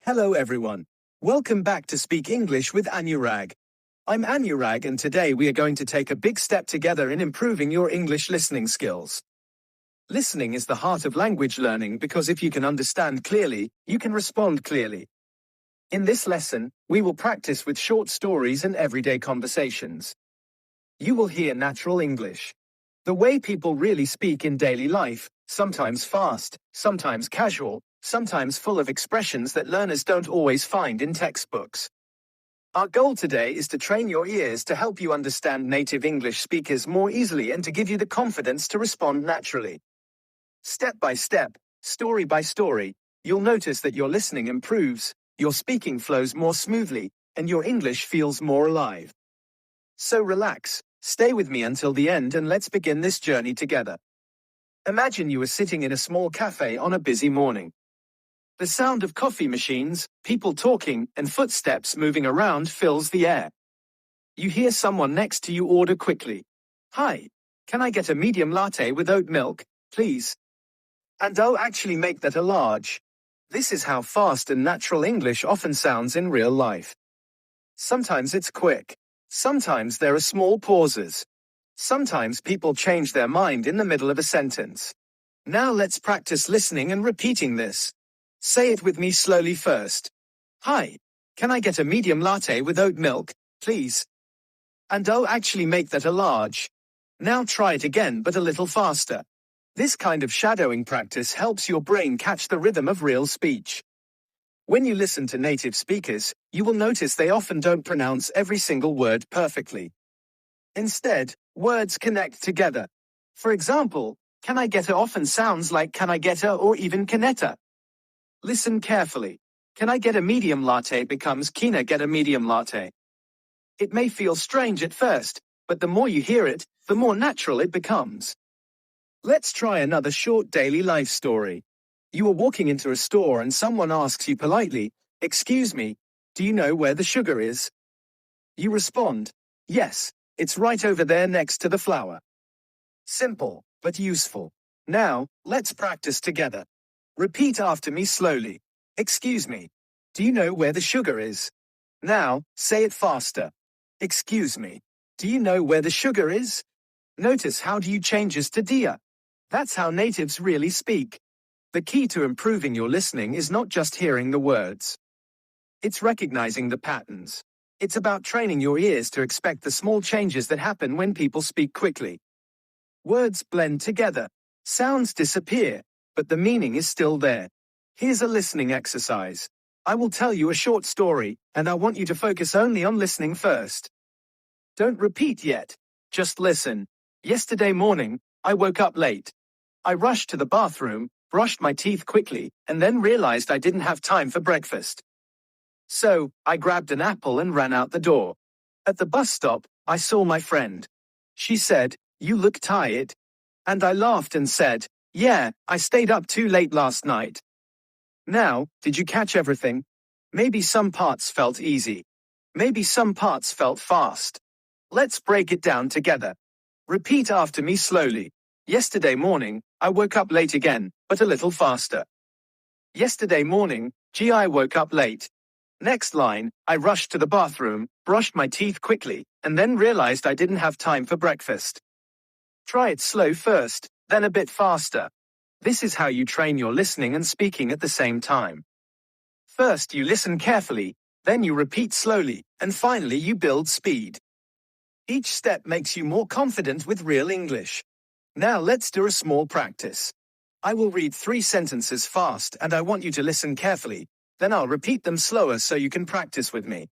Hello everyone. Welcome back to Speak English with Anurag. I'm Anurag and today we are going to take a big step together in improving your English listening skills. Listening is the heart of language learning because if you can understand clearly, you can respond clearly. In this lesson, we will practice with short stories and everyday conversations. You will hear natural English. The way people really speak in daily life, sometimes fast, sometimes casual, sometimes full of expressions that learners don't always find in textbooks. Our goal today is to train your ears to help you understand native English speakers more easily and to give you the confidence to respond naturally. Step by step, story by story, you'll notice that your listening improves, your speaking flows more smoothly, and your English feels more alive. So relax, stay with me until the end and let's begin this journey together. Imagine you are sitting in a small cafe on a busy morning. The sound of coffee machines, people talking, and footsteps moving around fills the air. You hear someone next to you order quickly. "Hi, can I get a medium latte with oat milk, please?" And I'll actually make that a large. This is how fast and natural English often sounds in real life. Sometimes it's quick. Sometimes there are small pauses. Sometimes people change their mind in the middle of a sentence. Now let's practice listening and repeating this. Say it with me slowly first. "Hi, can I get a medium latte with oat milk, please?" And I'll actually make that a large. Now try it again but a little faster. This kind of shadowing practice helps your brain catch the rhythm of real speech. When you listen to native speakers, you will notice they often don't pronounce every single word perfectly. Instead, words connect together. For example, "can I get a" often sounds like "can I get a" or even "canetta." Listen carefully. "Can I get a medium latte" becomes "can I get a medium latte." It may feel strange at first, but the more you hear it, the more natural it becomes. Let's try another short daily life story. You are walking into a store and someone asks you politely, "Excuse me, do you know where the sugar is?" You respond, "Yes, it's right over there next to the flour." Simple, but useful. Now, let's practice together. Repeat after me slowly. "Excuse me. Do you know where the sugar is?" Now, say it faster. "Excuse me. Do you know where the sugar is?" Notice how do you changes to dia. That's how natives really speak. The key to improving your listening is not just hearing the words. It's recognizing the patterns. It's about training your ears to expect the small changes that happen when people speak quickly. Words blend together. Sounds disappear, but the meaning is still there. Here's a listening exercise. I will tell you a short story, and I want you to focus only on listening first. Don't repeat yet. Just listen. "Yesterday morning, I woke up late. I rushed to the bathroom, brushed my teeth quickly, and then realized I didn't have time for breakfast. So, I grabbed an apple and ran out the door. At the bus stop, I saw my friend. She said, 'You look tired.' And I laughed and said, 'Yeah, I stayed up too late last night.' Now, did you catch everything? Maybe some parts felt easy. Maybe some parts felt fast. Let's break it down together. Repeat after me slowly. Yesterday morning, I woke up late again, but a little faster. Yesterday morning, I woke up late. Next line, I rushed to the bathroom, brushed my teeth quickly, and then realized I didn't have time for breakfast. Try it slow first, then a bit faster. This is how you train your listening and speaking at the same time. First you listen carefully, then you repeat slowly, and finally you build speed. Each step makes you more confident with real English. Now let's do a small practice. I will read 3 sentences fast and I want you to listen carefully, then I'll repeat them slower so you can practice with me.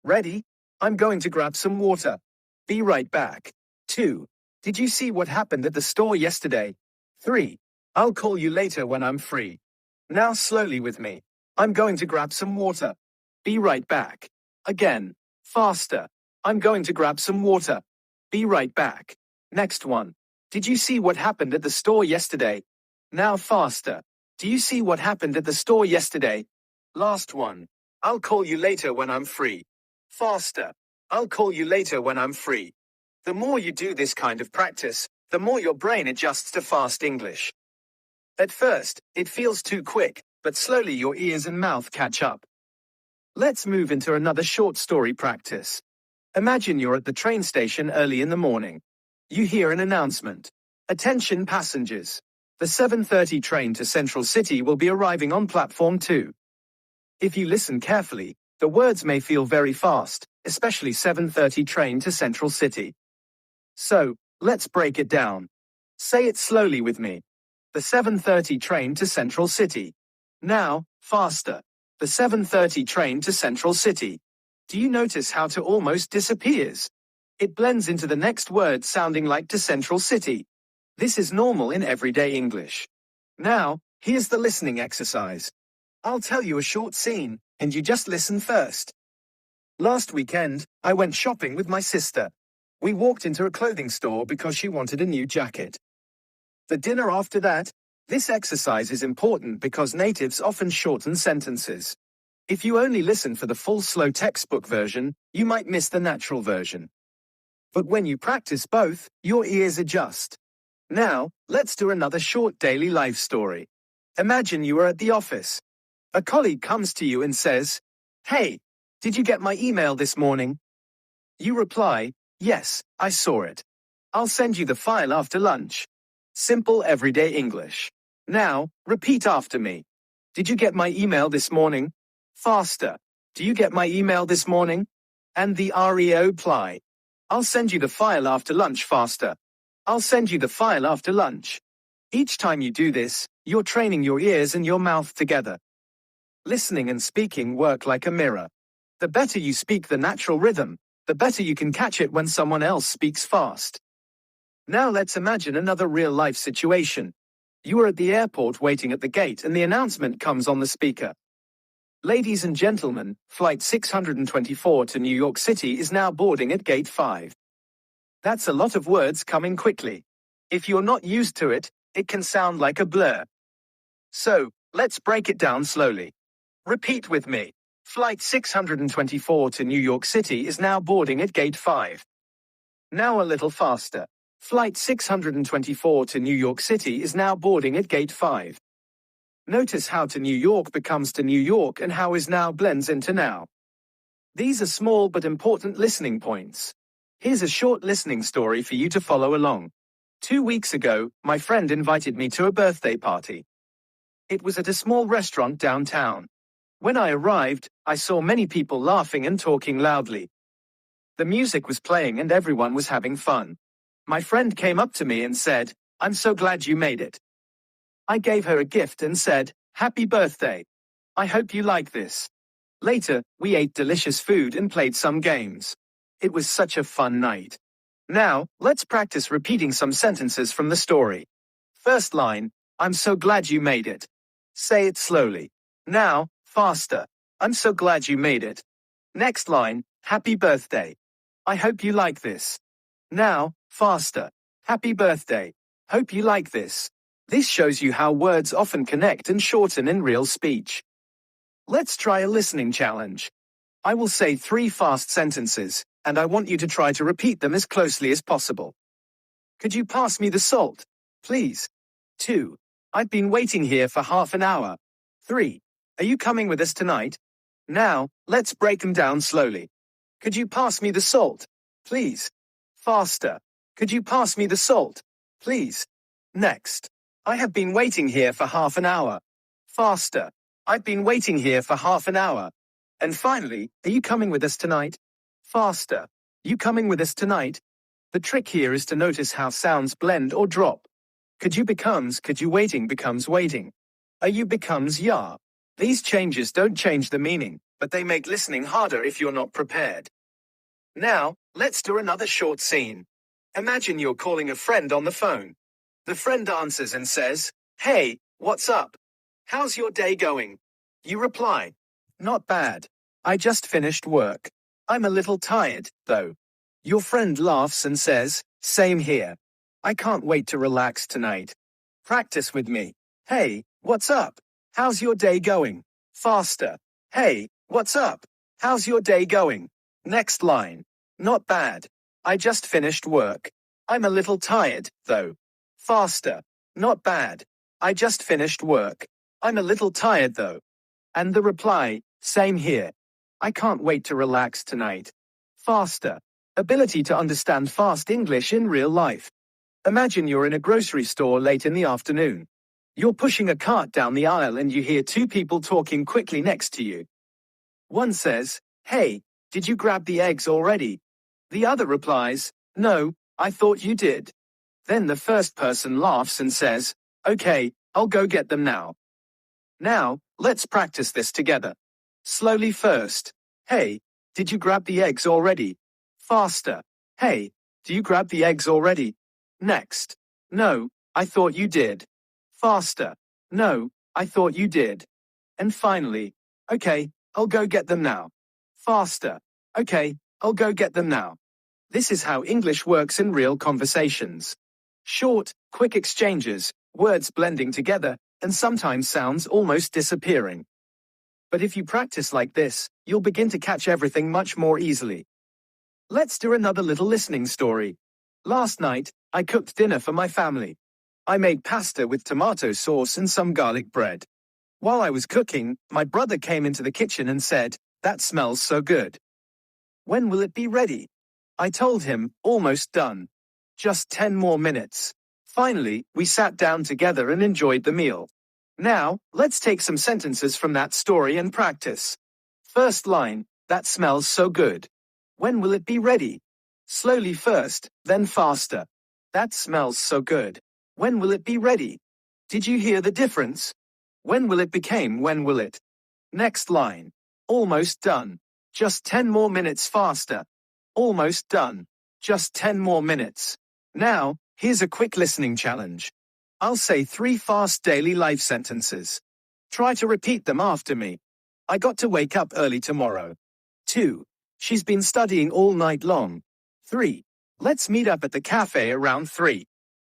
Ready? I'm going to grab some water. Be right back. 2. Did you see what happened at the store yesterday? 3. I'll call you later when I'm free. Now slowly with me. I'm going to grab some water. Be right back. Again. Faster. I'm going to grab some water. Be right back. Next one. Did you see what happened at the store yesterday? Now faster. Do you see what happened at the store yesterday? Last one. I'll call you later when I'm free. Faster. I'll call you later when I'm free. The more you do this kind of practice, the more your brain adjusts to fast English. At first, it feels too quick, but slowly your ears and mouth catch up. Let's move into another short story practice. Imagine you're at the train station early in the morning. You hear an announcement. Attention passengers. The 7:30 train to Central City will be arriving on platform 2. If you listen carefully, the words may feel very fast, especially 7:30 train to Central City. So, let's break it down. Say it slowly with me. The 7:30 train to Central City. Now, faster. The 7:30 train to Central City. Do you notice how it almost disappears? It blends into the next word sounding like to Central City. This is normal in everyday English. Now, here's the listening exercise. I'll tell you a short scene, and you just listen first. Last weekend, I went shopping with my sister. We walked into a clothing store because she wanted a new jacket. The dinner after that. This exercise is important because natives often shorten sentences. If you only listen for the full slow textbook version, you might miss the natural version. But when you practice both, your ears adjust. Now, let's do another short daily life story. Imagine you are at the office. A colleague comes to you and says, "Hey, did you get my email this morning?" You reply, "Yes, I saw it. I'll send you the file after lunch." Simple everyday English. Now, repeat after me. Did you get my email this morning? Faster. Do you get my email this morning? And the reply. I'll send you the file after lunch. Faster. I'll send you the file after lunch. Each time you do this, you're training your ears and your mouth together. Listening and speaking work like a mirror. The better you speak the natural rhythm, the better you can catch it when someone else speaks fast. Now let's imagine another real-life situation. You are at the airport waiting at the gate and the announcement comes on the speaker. Ladies and gentlemen, flight 624 to New York City is now boarding at gate 5. That's a lot of words coming quickly. If you're not used to it, it can sound like a blur. So, let's break it down slowly. Repeat with me. Flight 624 to New York City is now boarding at gate 5. Now a little faster. Flight 624 to New York City is now boarding at gate 5. Notice how to New York becomes to New York and how is now blends into now. These are small but important listening points. Here's a short listening story for you to follow along. 2 weeks ago, my friend invited me to a birthday party. It was at a small restaurant downtown. When I arrived, I saw many people laughing and talking loudly. The music was playing and everyone was having fun. My friend came up to me and said, "I'm so glad you made it." I gave her a gift and said, "Happy birthday. I hope you like this." Later, we ate delicious food and played some games. It was such a fun night. Now, let's practice repeating some sentences from the story. First line, "I'm so glad you made it." Say it slowly. Now, faster. "I'm so glad you made it." Next line, "Happy birthday. I hope you like this." Now, faster. "Happy birthday. Hope you like this." This shows you how words often connect and shorten in real speech. Let's try a listening challenge. I will say 3 fast sentences, and I want you to try to repeat them as closely as possible. Could you pass me the salt, please? 2. I've been waiting here for half an hour. 3. Are you coming with us tonight? Now, let's break them down slowly. Could you pass me the salt, please? Faster. Could you pass me the salt, please? Next. I have been waiting here for half an hour. Faster. I've been waiting here for half an hour. And finally, are you coming with us tonight? Faster. You coming with us tonight? The trick here is to notice how sounds blend or drop. Could you becomes could you waiting becomes waiting. Are you becomes ya. These changes don't change the meaning, but they make listening harder if you're not prepared. Now, let's do another short scene. Imagine you're calling a friend on the phone. The friend answers and says, "Hey, what's up? How's your day going?" You reply, "Not bad. I just finished work. I'm a little tired, though." Your friend laughs and says, "Same here. I can't wait to relax tonight." Practice with me. Hey, what's up? How's your day going? Faster. Hey, what's up? How's your day going? Next line. Not bad. I just finished work. I'm a little tired, though. Faster. Not bad. I just finished work. I'm a little tired though. And the reply, same here. I can't wait to relax tonight. Faster. Ability to understand fast English in real life. Imagine you're in a grocery store late in the afternoon. You're pushing a cart down the aisle and you hear two people talking quickly next to you. One says, "Hey, did you grab the eggs already?" The other replies, "No, I thought you did." Then the first person laughs and says, "Okay, I'll go get them now." Now, let's practice this together. Slowly first. Hey, did you grab the eggs already? Faster. Hey, do you grab the eggs already? Next. No, I thought you did. Faster. No, I thought you did. And finally, okay, I'll go get them now. Faster. Okay, I'll go get them now. This is how English works in real conversations. Short, quick exchanges, words blending together, and sometimes sounds almost disappearing. But if you practice like this, you'll begin to catch everything much more easily. Let's do another little listening story. Last night, I cooked dinner for my family. I made pasta with tomato sauce and some garlic bread. While I was cooking, my brother came into the kitchen and said, "That smells so good. When will it be ready?" I told him, "Almost done. Just 10 more minutes." Finally, we sat down together and enjoyed the meal. Now, let's take some sentences from that story and practice. First line, that smells so good. When will it be ready? Slowly first, then faster. That smells so good. When will it be ready? Did you hear the difference? When will it became when will it? Next line. Almost done. Just 10 more minutes faster. Almost done. Just 10 more minutes. Now, here's a quick listening challenge. I'll say 3 fast daily life sentences. Try to repeat them after me. I got to wake up early tomorrow. 2. She's been studying all night long. 3. Let's meet up at the cafe around 3.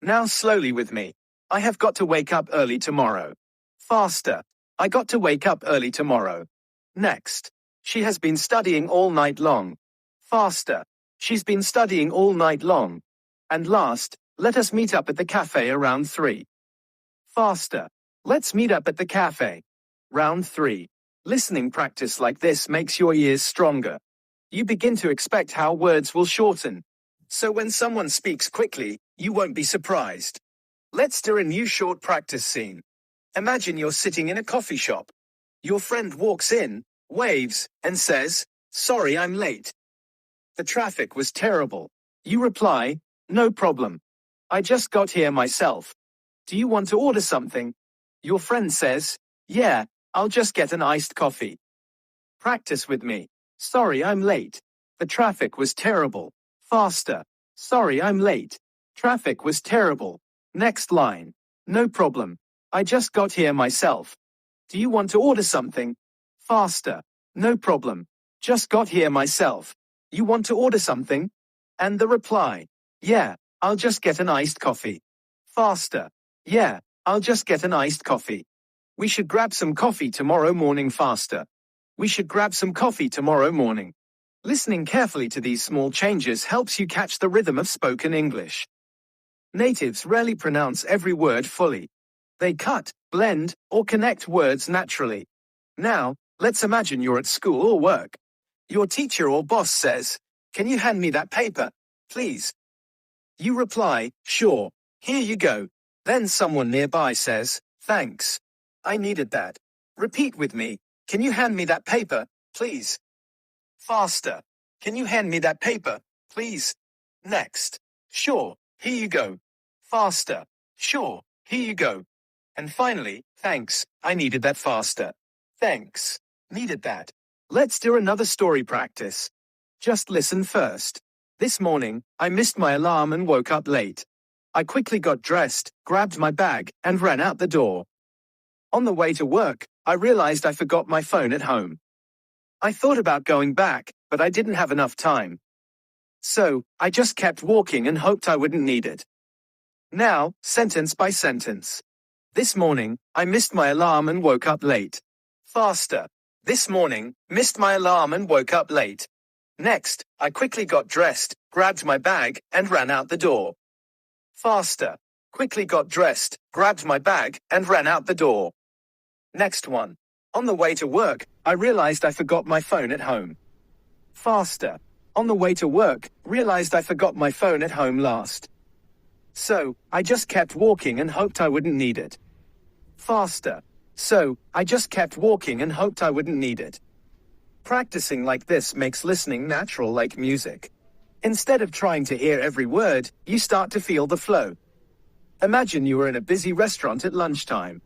Now slowly with me. I have got to wake up early tomorrow. Faster. I got to wake up early tomorrow. Next. She has been studying all night long. Faster. She's been studying all night long. And last, let us meet up at the cafe around 3. Faster. Let's meet up at the cafe. Round 3. Listening practice like this makes your ears stronger. You begin to expect how words will shorten. So when someone speaks quickly, you won't be surprised. Let's do a new short practice scene. Imagine you're sitting in a coffee shop. Your friend walks in, waves, and says, "Sorry, I'm late. The traffic was terrible." You reply, "No problem. I just got here myself. Do you want to order something?" Your friend says, "Yeah, I'll just get an iced coffee." Practice with me. Sorry, I'm late. The traffic was terrible. Faster. Sorry, I'm late. Traffic was terrible. Next line. No problem. I just got here myself. Do you want to order something? Faster. No problem. Just got here myself. You want to order something? And the reply. Yeah, I'll just get an iced coffee. Faster. Yeah, I'll just get an iced coffee. We should grab some coffee tomorrow morning. Faster. We should grab some coffee tomorrow morning. Listening carefully to these small changes helps you catch the rhythm of spoken English. Natives rarely pronounce every word fully. They cut, blend, or connect words naturally. Now, let's imagine you're at school or work. Your teacher or boss says, "Can you hand me that paper, please?" You reply, "Sure, here you go." Then someone nearby says, "Thanks. I needed that." Repeat with me. Can you hand me that paper, please? Faster. Can you hand me that paper, please? Next. Sure, here you go. Faster. Sure, here you go. And finally, thanks, I needed that. Faster. Thanks. Needed that. Let's do another story practice. Just listen first. This morning, I missed my alarm and woke up late. I quickly got dressed, grabbed my bag, and ran out the door. On the way to work, I realized I forgot my phone at home. I thought about going back, but I didn't have enough time. So, I just kept walking and hoped I wouldn't need it. Now, sentence by sentence. This morning, I missed my alarm and woke up late. Faster. This morning, missed my alarm and woke up late. Next, I quickly got dressed, grabbed my bag, and ran out the door. Faster. Quickly got dressed, grabbed my bag, and ran out the door. Next one. On the way to work, I realized I forgot my phone at home. Faster. On the way to work, realized I forgot my phone at home last. So, I just kept walking and hoped I wouldn't need it. Faster. So, I just kept walking and hoped I wouldn't need it. Practicing like this makes listening natural like music. Instead of trying to hear every word, you start to feel the flow. Imagine you are in a busy restaurant at lunchtime.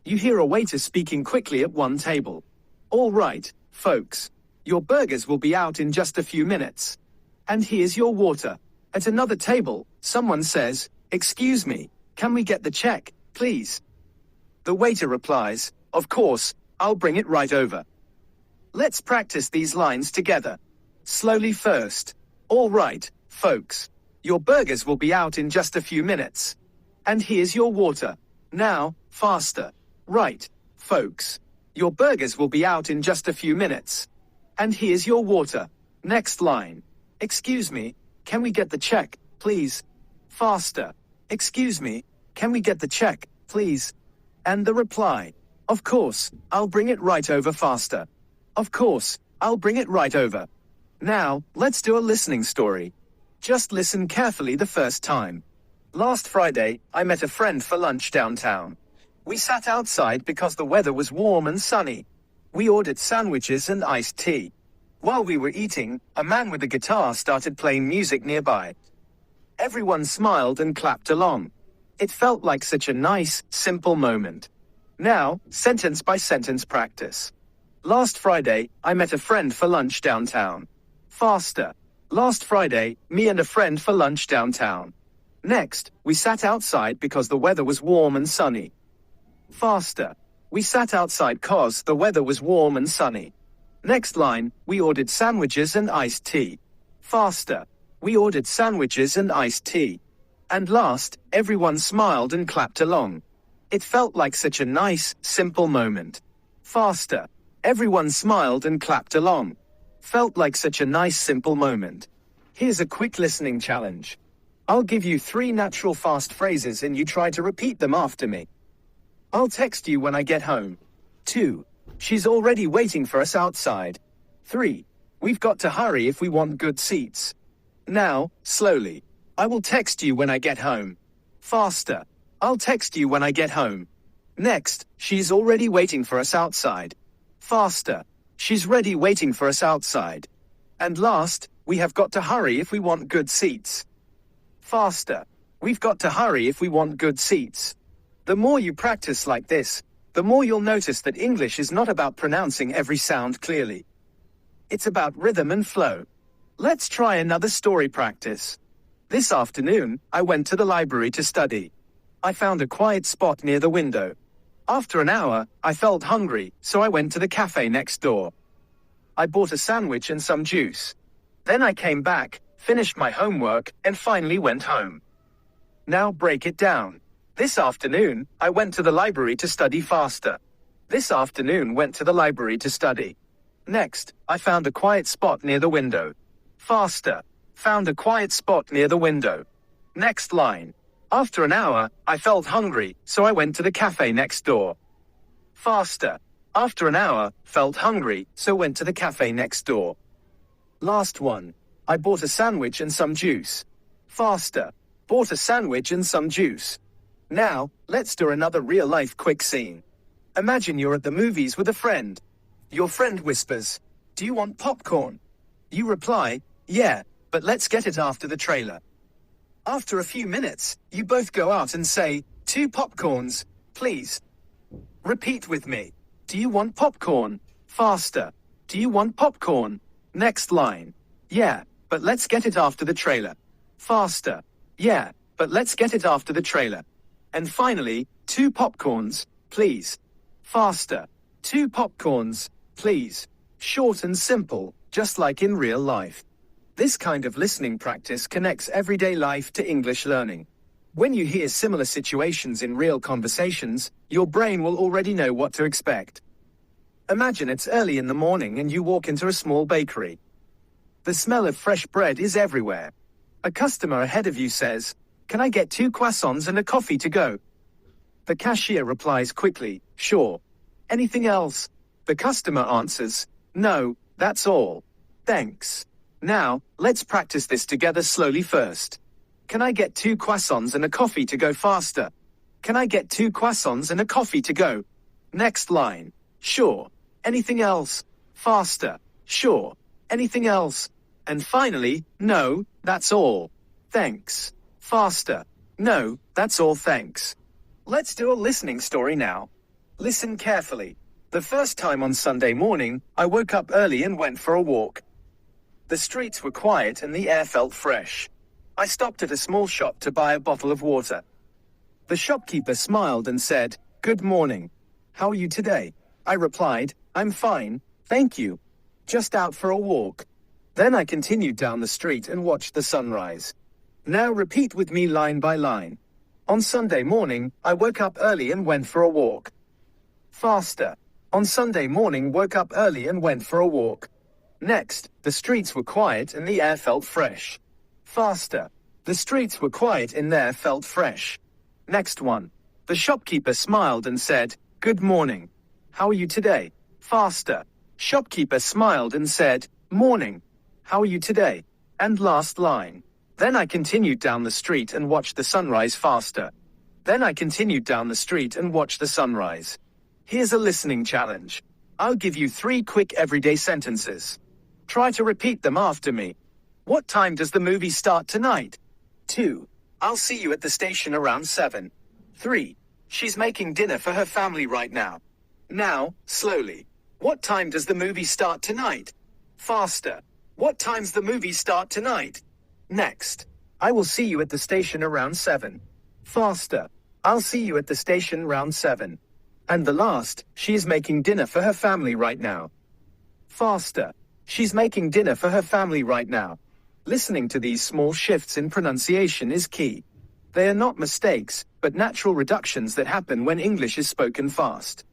You hear a waiter speaking quickly at one table. All right, folks. Your burgers will be out in just a few minutes. And here's your water. At another table, someone says, "Excuse me, can we get the check, please?" The waiter replies, "Of course, I'll bring it right over." Let's practice these lines together. Slowly first. All right, folks. Your burgers will be out in just a few minutes. And here's your water. Now, faster. Right, folks. Your burgers will be out in just a few minutes. And here's your water. Next line. Excuse me, can we get the check, please? Faster. Excuse me, can we get the check, please? And the reply. Of course, I'll bring it right over faster. Of course, I'll bring it right over. Now, let's do a listening story. Just listen carefully the first time. Last Friday, I met a friend for lunch downtown. We sat outside because the weather was warm and sunny. We ordered sandwiches and iced tea. While we were eating, a man with a guitar started playing music nearby. Everyone smiled and clapped along. It felt like such a nice, simple moment. Now, sentence by sentence practice. Last Friday, I met a friend for lunch downtown. Faster. Last Friday, me and a friend for lunch downtown. Next, we sat outside because the weather was warm and sunny. Faster. We sat outside 'cause the weather was warm and sunny. Next line, we ordered sandwiches and iced tea. Faster. We ordered sandwiches and iced tea. And last, everyone smiled and clapped along. It felt like such a nice, simple moment. Faster. Everyone smiled and clapped along. Felt like such a nice, simple moment. Here's a quick listening challenge. I'll give you 3 natural fast phrases and you try to repeat them after me. I'll text you when I get home. 2. She's already waiting for us outside. 3. We've got to hurry if we want good seats. Now, slowly. I will text you when I get home. Faster. I'll text you when I get home. Next, she's already waiting for us outside. Faster. She's ready waiting for us outside. And last, we have got to hurry if we want good seats. Faster. We've got to hurry if we want good seats. The more you practice like this, the more you'll notice that English is not about pronouncing every sound clearly. It's about rhythm and flow. Let's try another story practice. This afternoon, I went to the library to study. I found a quiet spot near the window. After an hour, I felt hungry, so I went to the cafe next door. I bought a sandwich and some juice. Then I came back, finished my homework, and finally went home. Now break it down. This afternoon, I went to the library to study faster. This afternoon went to the library to study. Next, I found a quiet spot near the window. Faster. Found a quiet spot near the window. Next line. After an hour, I felt hungry, so I went to the cafe next door. Faster. After an hour, felt hungry, so went to the cafe next door. Last one. I bought a sandwich and some juice. Faster. Bought a sandwich and some juice. Now, let's do another real-life quick scene. Imagine you're at the movies with a friend. Your friend whispers, "Do you want popcorn?" You reply, "Yeah, but let's get it after the trailer." After a few minutes, you both go out and say, "2 popcorns, please." Repeat with me. Do you want popcorn? Faster. Do you want popcorn? Next line. Yeah, but let's get it after the trailer. Faster. Yeah, but let's get it after the trailer. And finally, 2 popcorns, please. Faster. 2 popcorns, please. Short and simple, just like in real life. This kind of listening practice connects everyday life to English learning. When you hear similar situations in real conversations, your brain will already know what to expect. Imagine it's early in the morning and you walk into a small bakery. The smell of fresh bread is everywhere. A customer ahead of you says, "Can I get 2 croissants and a coffee to go?" The cashier replies quickly, "Sure." Anything else? The customer answers, no, that's all. Thanks. Now, let's practice this together slowly first. Can I get 2 croissants and a coffee to go faster? Can I get 2 croissants and a coffee to go? Next line. Sure. Anything else? Faster. Sure. Anything else? And finally, no, that's all. Thanks. Faster. No, that's all, thanks. Let's do a listening story now. Listen carefully. The first time on Sunday morning, I woke up early and went for a walk. The streets were quiet and the air felt fresh. I stopped at a small shop to buy a bottle of water. The shopkeeper smiled and said, "Good morning. How are you today?" I replied, "I'm fine, thank you. Just out for a walk." Then I continued down the street and watched the sunrise. Now repeat with me line by line. On Sunday morning, I woke up early and went for a walk. Faster. On Sunday morning, woke up early and went for a walk. Next, the streets were quiet and the air felt fresh. Faster. The streets were quiet and the air felt fresh. Next one. The shopkeeper smiled and said, "Good morning. How are you today?" Faster. Shopkeeper smiled and said, "Morning. How are you today?" And last line. Then I continued down the street and watched the sunrise faster. Then I continued down the street and watched the sunrise. Here's a listening challenge. I'll give you 3 quick everyday sentences. Try to repeat them after me. What time does the movie start tonight? 2. I'll see you at the station around 7. 3. She's making dinner for her family right now. Now, slowly. What time does the movie start tonight? Faster. What time's the movie start tonight? Next. I will see you at the station around 7. Faster. I'll see you at the station around 7. And the last, she's making dinner for her family right now. Faster. She's making dinner for her family right now. Listening to these small shifts in pronunciation is key. They are not mistakes, but natural reductions that happen when English is spoken fast.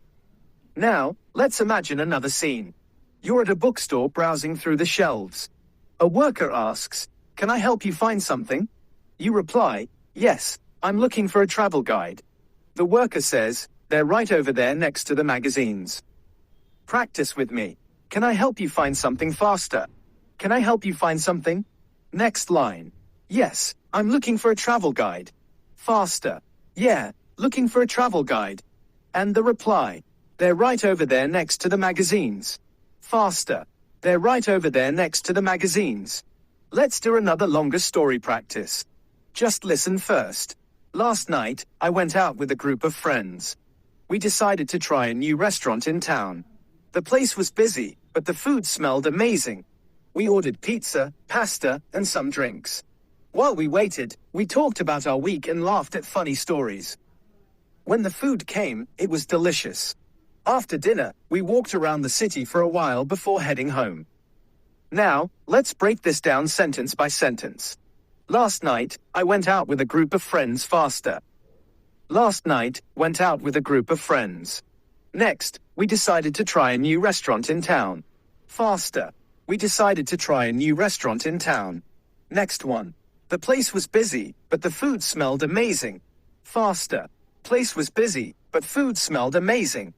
Now, let's imagine another scene. You're at a bookstore browsing through the shelves. A worker asks, "Can I help you find something?" You reply, "Yes, I'm looking for a travel guide." The worker says, "They're right over there next to the magazines." Practice with me. Can I help you find something faster? Can I help you find something? Next line. Yes, I'm looking for a travel guide. Faster. Yeah, looking for a travel guide. And the reply. They're right over there next to the magazines. Faster. They're right over there next to the magazines. Let's do another longer story practice. Just listen first. Last night, I went out with a group of friends. We decided to try a new restaurant in town. The place was busy, but the food smelled amazing. We ordered pizza, pasta, and some drinks. While we waited, we talked about our week and laughed at funny stories. When the food came, it was delicious. After dinner, we walked around the city for a while before heading home. Now, let's break this down sentence by sentence. Last night, I went out with a group of friends faster. Last night, went out with a group of friends. Next, we decided to try a new restaurant in town. Faster. We decided to try a new restaurant in town. Next one. The place was busy, but the food smelled amazing. Faster. Place was busy, but food smelled amazing.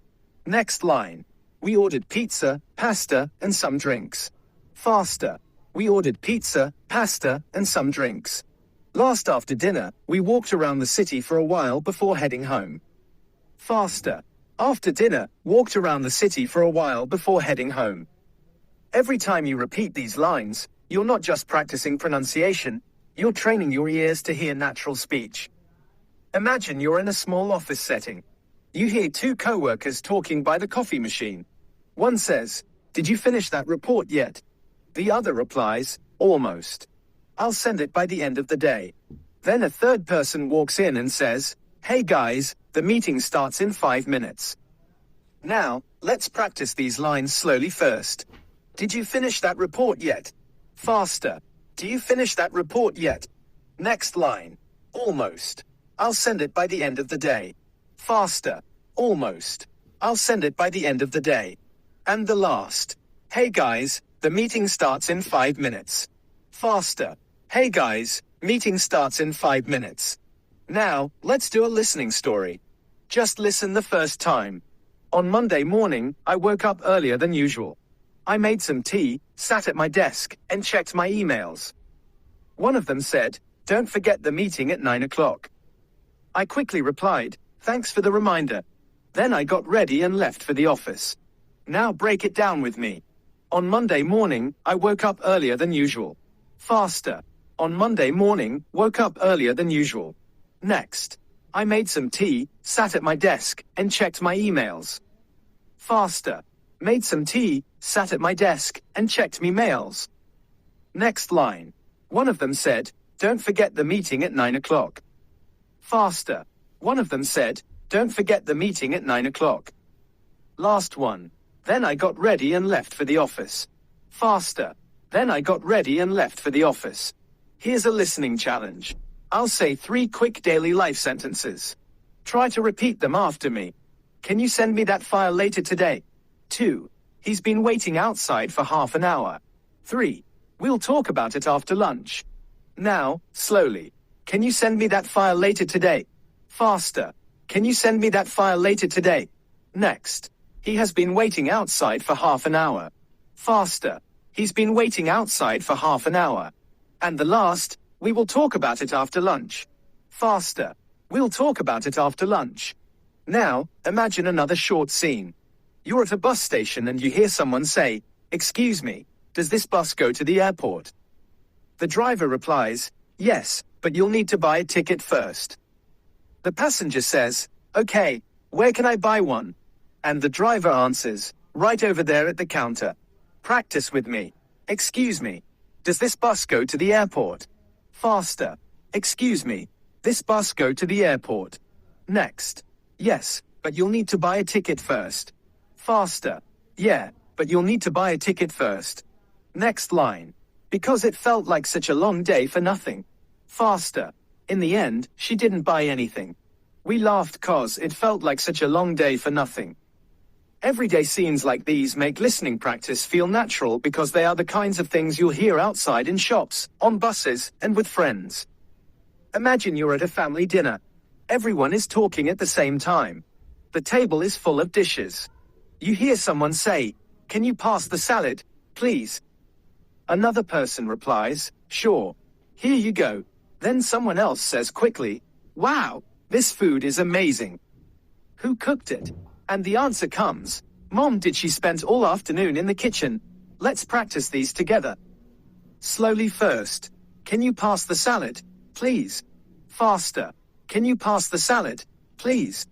Next line. We ordered pizza, pasta, and some drinks. Faster. We ordered pizza, pasta, and some drinks. Last after dinner, we walked around the city for a while before heading home. Faster. After dinner, walked around the city for a while before heading home. Every time you repeat these lines, you're not just practicing pronunciation, you're training your ears to hear natural speech. Imagine you're in a small office setting. You hear 2 co-workers talking by the coffee machine. One says, "Did you finish that report yet?" The other replies, "Almost. I'll send it by the end of the day." Then a third person walks in and says, "Hey guys, the meeting starts in 5 minutes." Now, let's practice these lines slowly first. Did you finish that report yet? Faster. Do you finish that report yet? Next line. Almost. I'll send it by the end of the day. Faster. Almost. I'll send it by the end of the day. And the last. Hey guys, the meeting starts in 5 minutes. Faster. Hey guys, meeting starts in 5 minutes. Now, let's do a listening story. Just listen the first time. On Monday morning, I woke up earlier than usual. I made some tea, sat at my desk, and checked my emails. One of them said, "Don't forget the meeting at 9 o'clock." I quickly replied, "Thanks for the reminder." Then I got ready and left for the office. Now break it down with me. On Monday morning, I woke up earlier than usual. Faster. On Monday morning, woke up earlier than usual. Next. I made some tea, sat at my desk, and checked my emails. Faster. Made some tea, sat at my desk, and checked me mails. Next line. One of them said, "Don't forget the meeting at 9 o'clock." Faster. One of them said, "Don't forget the meeting at 9 o'clock." Last one. Then I got ready and left for the office. Faster. Then I got ready and left for the office. Here's a listening challenge. I'll say 3 quick daily life sentences. Try to repeat them after me. Can you send me that file later today? 2. He's been waiting outside for half an hour. 3. We'll talk about it after lunch. Now, slowly. Can you send me that file later today? Faster. Can you send me that file later today? Next. He has been waiting outside for half an hour. Faster. He's been waiting outside for half an hour. And the last, we will talk about it after lunch. Faster. We'll talk about it after lunch. Now, imagine another short scene. You're at a bus station and you hear someone say, "Excuse me, does this bus go to the airport?" The driver replies, "Yes, but you'll need to buy a ticket first." The passenger says, "Okay, where can I buy one?" And the driver answers, "Right over there at the counter." Practice with me. Excuse me. Does this bus go to the airport? Faster. Excuse me. This bus go to the airport? Next. Yes, but you'll need to buy a ticket first. Faster. Yeah, but you'll need to buy a ticket first. Next line. Because it felt like such a long day for nothing. Faster. In the end, she didn't buy anything. We laughed 'cause it felt like such a long day for nothing. Everyday scenes like these make listening practice feel natural because they are the kinds of things you'll hear outside in shops, on buses, and with friends. Imagine you're at a family dinner. Everyone is talking at the same time. The table is full of dishes. You hear someone say, "Can you pass the salad, please?" Another person replies, "Sure. Here you go." Then someone else says quickly, "Wow, this food is amazing. Who cooked it?" And the answer comes, "Mom did. She spent all afternoon in the kitchen." Let's practice these together. Slowly first. Can you pass the salad, please? Faster. Can you pass the salad, please?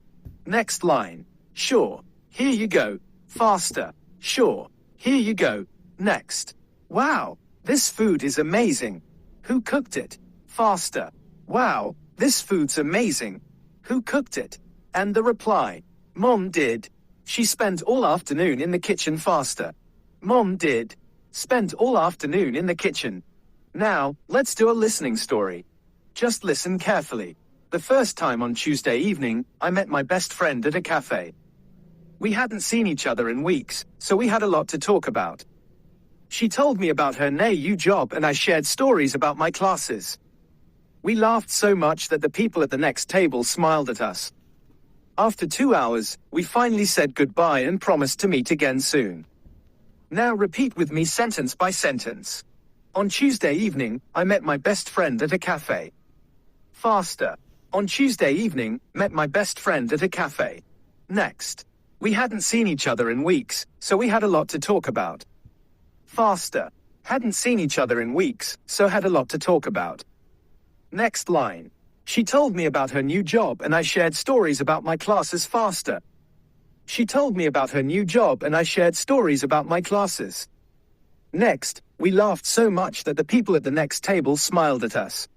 Next line. Sure. Here you go. Faster. Sure. Here you go. Next. Wow, this food is amazing. Who cooked it? Faster. Wow, this food's amazing. Who cooked it? And the reply. Mom did. She spent all afternoon in the kitchen. Faster. Mom did. Spent all afternoon in the kitchen. Now, let's do a listening story. Just listen carefully. The first time on Tuesday evening, I met my best friend at a cafe. We hadn't seen each other in weeks, so we had a lot to talk about. She told me about her new job and I shared stories about my classes. We laughed so much that the people at the next table smiled at us. After 2 hours, we finally said goodbye and promised to meet again soon. Now repeat with me sentence by sentence. On Tuesday evening, I met my best friend at a cafe. Faster. On Tuesday evening, met my best friend at a cafe. Next. We hadn't seen each other in weeks, so we had a lot to talk about. Faster. Hadn't seen each other in weeks, so had a lot to talk about. Next line. She told me about her new job and I shared stories about my classes. Faster. She told me about her new job and I shared stories about my classes. Next, we laughed so much that the people at the next table smiled at us.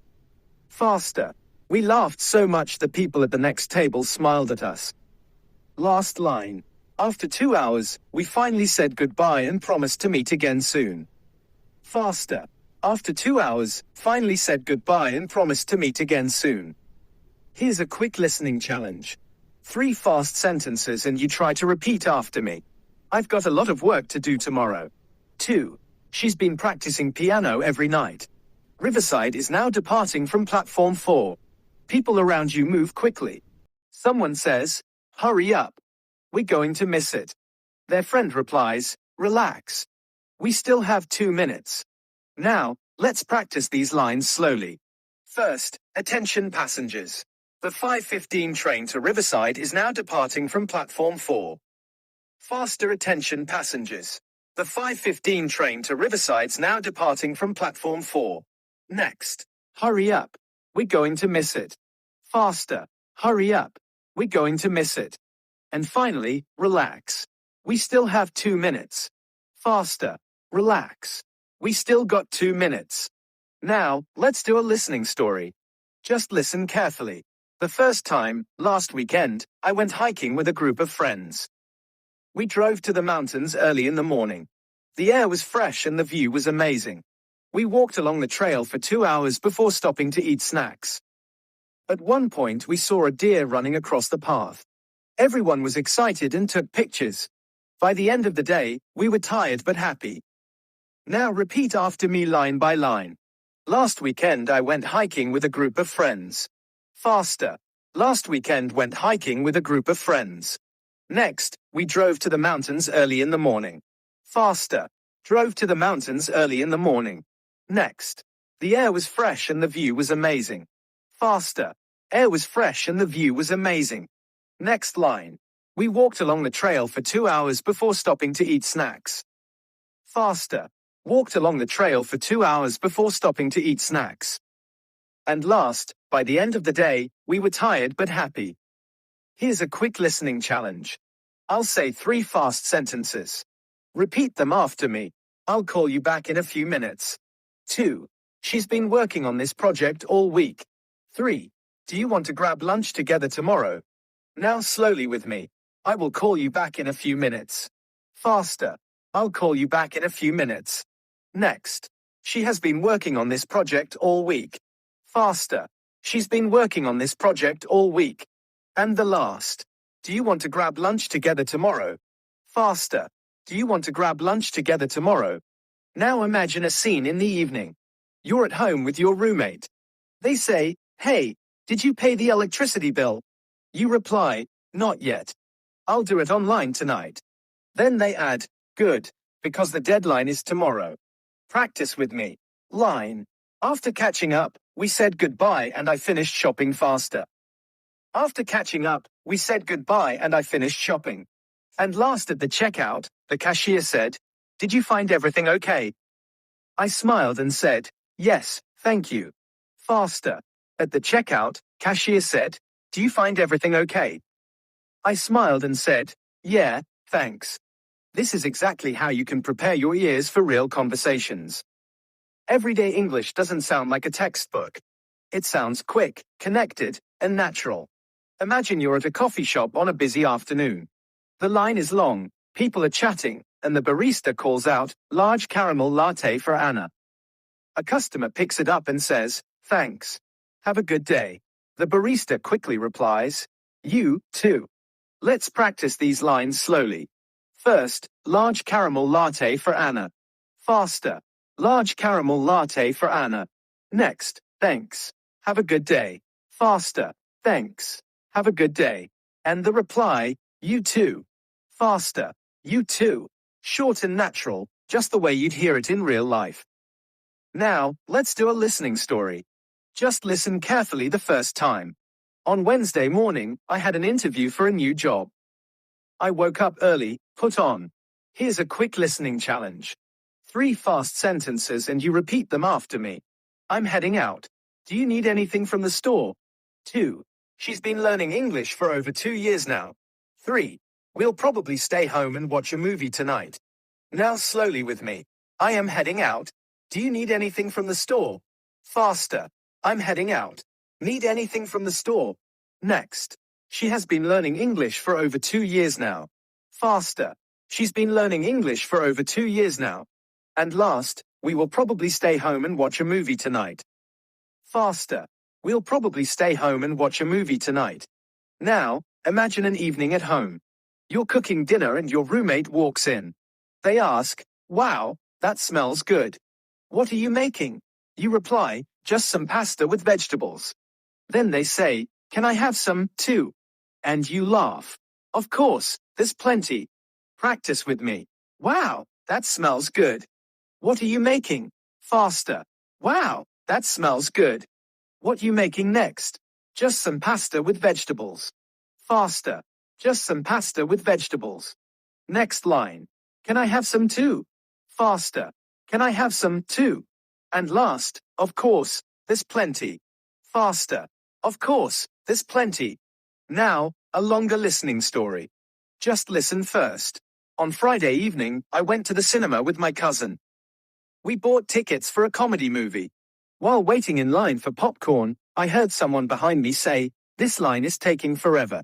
Faster. We laughed so much that people at the next table smiled at us. Last line. After 2 hours, we finally said goodbye and promised to meet again soon. Faster. After 2 hours, finally said goodbye and promised to meet again soon. Here's a quick listening challenge. 3 fast sentences and you try to repeat after me. I've got a lot of work to do tomorrow. 2. She's been practicing piano every night. Riverside is now departing from platform 4. People around you move quickly. Someone says, hurry up. We're going to miss it. Their friend replies, relax. We still have 2 minutes. Now, let's practice these lines slowly. First, attention passengers. The 5:15 train to Riverside is now departing from platform 4. Faster attention passengers. The 5:15 train to Riverside's now departing from platform 4. Next, hurry up. We're going to miss it. Faster. Hurry up. We're going to miss it. And finally, relax. We still have 2 minutes. Faster. Relax. We still got 2 minutes. Now, let's do a listening story. Just listen carefully. The first time, last weekend, I went hiking with a group of friends. We drove to the mountains early in the morning. The air was fresh and the view was amazing. We walked along the trail for 2 hours before stopping to eat snacks. At one point, we saw a deer running across the path. Everyone was excited and took pictures. By the end of the day, we were tired but happy. Now repeat after me line by line. Last weekend I went hiking with a group of friends. Faster. Last weekend went hiking with a group of friends. Next, we drove to the mountains early in the morning. Faster. Drove to the mountains early in the morning. Next. The air was fresh and the view was amazing. Faster. Air was fresh and the view was amazing. Next line. We walked along the trail for 2 hours before stopping to eat snacks. Faster. Walked along the trail for 2 hours before stopping to eat snacks. And last, by the end of the day, we were tired but happy. Here's a quick listening challenge. I'll say 3 fast sentences. Repeat them after me. I'll call you back in a few minutes. 2. She's been working on this project all week. 3. Do you want to grab lunch together tomorrow? Now slowly with me. I will call you back in a few minutes. Faster. I'll call you back in a few minutes. Next. She has been working on this project all week. Faster. She's been working on this project all week. And the last. Do you want to grab lunch together tomorrow? Faster. Do you want to grab lunch together tomorrow? Now imagine a scene in the evening. You're at home with your roommate. They say, hey, did you pay the electricity bill? You reply, not yet. I'll do it online tonight. Then they add, good, because the deadline is tomorrow. Practice with me. Line. After catching up, we said goodbye and I finished shopping faster. After catching up, we said goodbye and I finished shopping. And last at the checkout, the cashier said, did you find everything okay? I smiled and said, yes, thank you. Faster. At the checkout, cashier said, do you find everything okay? I smiled and said, yeah, thanks. This is exactly how you can prepare your ears for real conversations. Everyday English doesn't sound like a textbook. It sounds quick, connected, and natural. Imagine you're at a coffee shop on a busy afternoon. The line is long, people are chatting, and the barista calls out, large caramel latte for Anna. A customer picks it up and says, thanks. Have a good day. The barista quickly replies, you, too. Let's practice these lines slowly. First, large caramel latte for Anna. Faster. Large caramel latte for Anna. Next, thanks. Have a good day. Faster. Thanks. Have a good day. And the reply, you too. Faster. You too. Short and natural, just the way you'd hear it in real life. Now, let's do a listening story. Just listen carefully the first time. On Wednesday morning, I had an interview for a new job. I woke up early, put on. Here's a quick listening challenge. 3 fast sentences and you repeat them after me. I'm heading out. Do you need anything from the store? 2. She's been learning English for over 2 years now. 3. We'll probably stay home and watch a movie tonight. Now slowly with me. I am heading out. Do you need anything from the store? Faster. I'm heading out. Need anything from the store? Next. She has been learning English for over 2 years now. Faster. She's been learning English for over 2 years now. And last, we will probably stay home and watch a movie tonight. Faster. We'll probably stay home and watch a movie tonight. Now, imagine an evening at home. You're cooking dinner and your roommate walks in. They ask, wow, that smells good. What are you making? You reply, just some pasta with vegetables. Then they say, can I have some, too? And you laugh. Of course, there's plenty. Practice with me. Wow, that smells good. What are you making? Faster. Wow, that smells good. What are you making next? Just some pasta with vegetables. Faster. Just some pasta with vegetables. Next line. Can I have some too? Faster. Can I have some too? And last, of course, there's plenty. Faster. Of course, there's plenty. Now, a longer listening story. Just listen first. On Friday evening, I went to the cinema with my cousin. We bought tickets for a comedy movie. While waiting in line for popcorn, I heard someone behind me say, "This line is taking forever."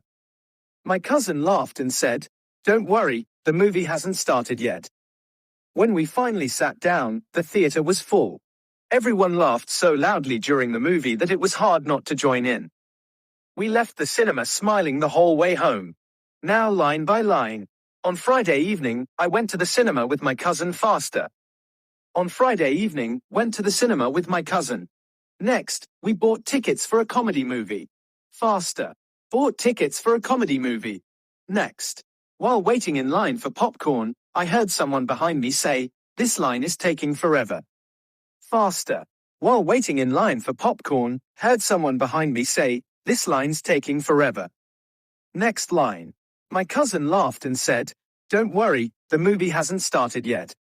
My cousin laughed and said, "Don't worry, the movie hasn't started yet." When we finally sat down, the theater was full. Everyone laughed so loudly during the movie that it was hard not to join in. We left the cinema smiling the whole way home. Now line by line. On Friday evening, I went to the cinema with my cousin. Faster. On Friday evening, went to the cinema with my cousin. Next, we bought tickets for a comedy movie. Faster. Bought tickets for a comedy movie. Next. While waiting in line for popcorn, I heard someone behind me say, "This line is taking forever." Faster. While waiting in line for popcorn, heard someone behind me say, "This line's taking forever." Next line. My cousin laughed and said, "Don't worry, the movie hasn't started yet."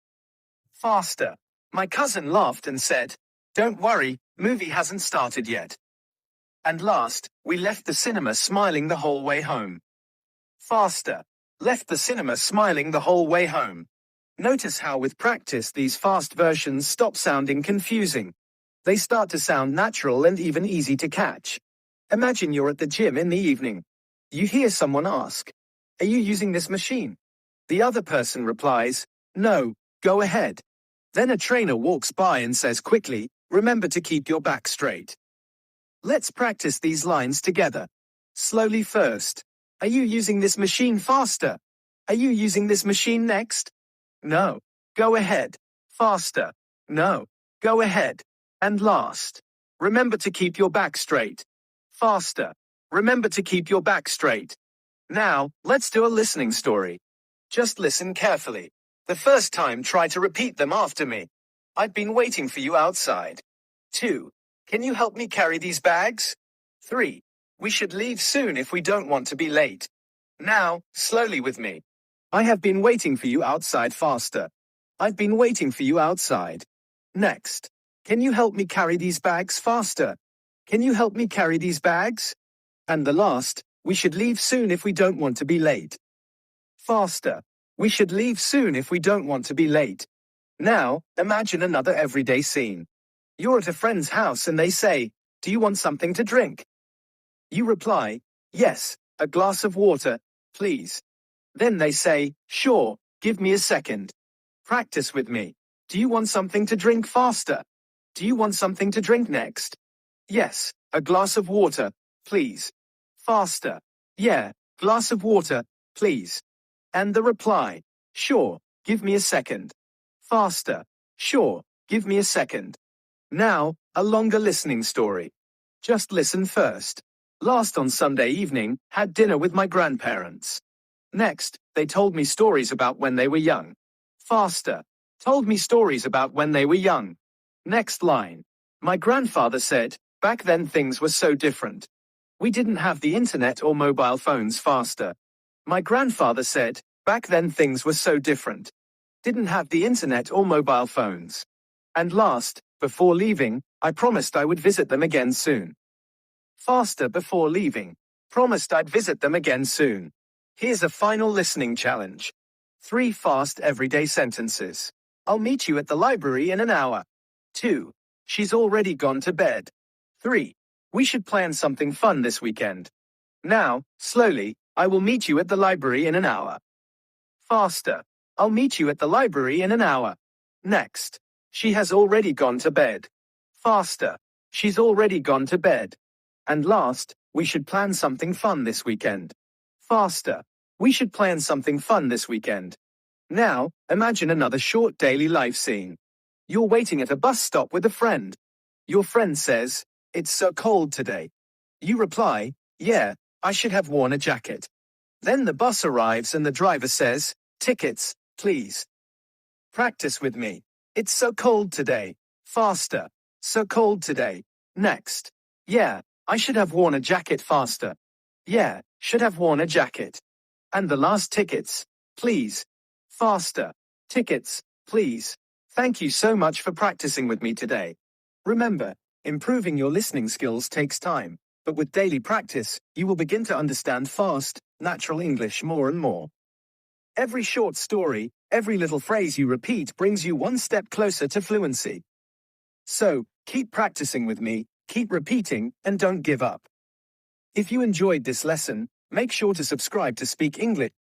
Faster. My cousin laughed and said, "Don't worry, movie hasn't started yet." And last, we left the cinema smiling the whole way home. Faster. Left the cinema smiling the whole way home. Notice how with practice these fast versions stop sounding confusing. They start to sound natural and even easy to catch. Imagine you're at the gym in the evening. You hear someone ask, "Are you using this machine?" The other person replies, "No, go ahead." Then a trainer walks by and says quickly, "Remember to keep your back straight." Let's practice these lines together. Slowly first. Are you using this machine? Faster. Are you using this machine? Next. No. Go ahead. Faster. No. Go ahead. And last. Remember to keep your back straight. Faster. Remember to keep your back straight. Now, let's do a listening story. Just listen carefully. The first time, try to repeat them after me. I've been waiting for you outside. 2. Can you help me carry these bags? 3. We should leave soon if we don't want to be late. Now, slowly with me. I have been waiting for you outside. Faster. I've been waiting for you outside. Next. Can you help me carry these bags? Faster. Can you help me carry these bags? And the last, we should leave soon if we don't want to be late. Faster. We should leave soon if we don't want to be late. Now, imagine another everyday scene. You're at a friend's house and they say, "Do you want something to drink?" You reply, "Yes, a glass of water, please." Then they say, "Sure, give me a second." Practice with me. Do you want something to drink? Faster. Do you want something to drink? Next. Yes, a glass of water, please. Faster. Yeah, glass of water, please. And the reply, "Sure, give me a second." Faster. Sure, give me a second. Now, a longer listening story. Just listen first. Last on Sunday evening, had dinner with my grandparents. Next, they told me stories about when they were young. Faster. Told me stories about when they were young. Next line. My grandfather said, "Back then things were so different. We didn't have the internet or mobile phones." Faster. My grandfather said, "Back then things were so different. Didn't have the internet or mobile phones." And last, before leaving, I promised I would visit them again soon. Faster. Before leaving. Promised I'd visit them again soon. Here's a final listening challenge. 3 fast everyday sentences. I'll meet you at the library in an hour. 2. She's already gone to bed. 3. We should plan something fun this weekend. Now, slowly, I will meet you at the library in an hour. Faster. I'll meet you at the library in an hour. Next. She has already gone to bed. Faster. She's already gone to bed. And last, we should plan something fun this weekend. Faster. We should plan something fun this weekend. Now, imagine another short daily life scene. You're waiting at a bus stop with a friend. Your friend says, "It's so cold today." You reply, "Yeah, I should have worn a jacket." Then the bus arrives and the driver says, "Tickets, please." Practice with me. It's so cold today. Faster. So cold today. Next. Yeah, I should have worn a jacket faster. Yeah, should have worn a jacket. And the last, tickets, please. Faster. Tickets, please. Thank you so much for practicing with me today. Remember, improving your listening skills takes time, but with daily practice, you will begin to understand fast, natural English more and more. Every short story, every little phrase you repeat brings you one step closer to fluency. So, keep practicing with me, keep repeating, and don't give up. If you enjoyed this lesson, make sure to subscribe to Speak English.